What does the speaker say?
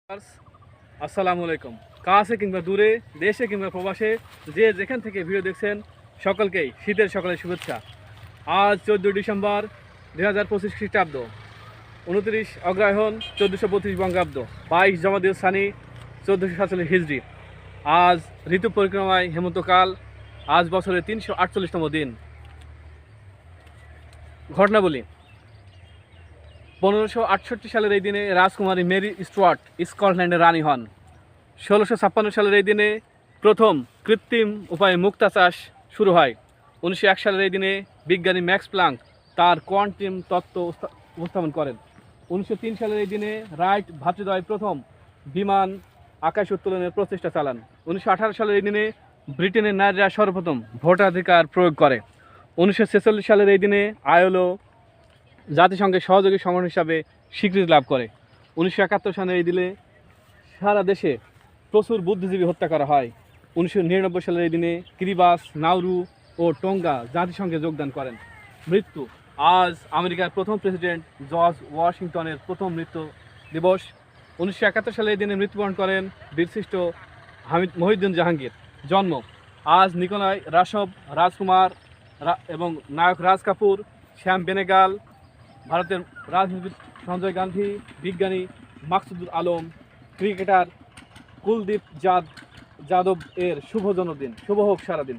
আসসালামু আলাইকুম। কাছে কিংবা দূরে, দেশে কিংবা প্রবাসে, যে যেখান থেকে ভিডিও দেখছেন সকলকেই শীতের সকালের শুভেচ্ছা। আজ 14 ডিসেম্বর 2025 খ্রিস্টাব্দ, 29 অগ্রহায়ণ 1432 বঙ্গাব্দ, 22 জমাদিউল সানি 1447 হিজরি। আজ ঋতু পরিক্রমায় হেমন্তকাল। আজ বছরের 348তম দিন। ঘটনাবলী: 1568 সালের এই দিনে রাজকুমারী মেরি স্টুয়ার্ট স্কটল্যান্ডের রানী হন। 1656 সালের এই দিনে প্রথম কৃত্রিম উপায়ে মুক্তা চাষ শুরু হয়। 1901 সালের এই দিনে বিজ্ঞানী ম্যাক্স প্লাঙ্ক তার কোয়ান্টাম তত্ত্ব উপস্থাপন করেন। 1903 সালের এই দিনে রাইট ভ্রাতৃদ্বয় প্রথম বিমান আকাশ উত্তোলনের প্রচেষ্টা চালান। 1918 সালের এই দিনে ব্রিটেনের নারীরা সর্বপ্রথম ভোটাধিকার প্রয়োগ করে। 1946 সালের এই দিনে আইএলও জাতিসংঘের সহযোগী সংগঠন হিসাবে স্বীকৃতি লাভ করে। 1971 সালে এই দিনে সারা দেশে প্রচুর বুদ্ধিজীবী হত্যা করা হয়। 1999 সালের এই দিনে কিরিবাস, নাউরু ও টোঙ্গা জাতিসংঘে যোগদান করেন। মৃত্যু: আজ আমেরিকার প্রথম প্রেসিডেন্ট জর্জ ওয়াশিংটনের প্রথম মৃত্যু দিবস। 1971 সালে এই দিনে মৃত্যুবরণ করেন বীরশ্রেষ্ঠ মহিউদ্দিন জাহাঙ্গীর। জন্ম: আজ নিকোলাই রাসভ, রাজকুমার এবং নায়ক রাজ কাপুর, শ্যাম বেনেগাল, ভারতের রাজনীতিবিদ সঞ্জয় গান্ধী, বিজ্ঞানী মাকসুদুল আলম, ক্রিকেটার কুলদীপ যাদব এর শুভ জন্মদিন। শুভ হোক সারাদিন।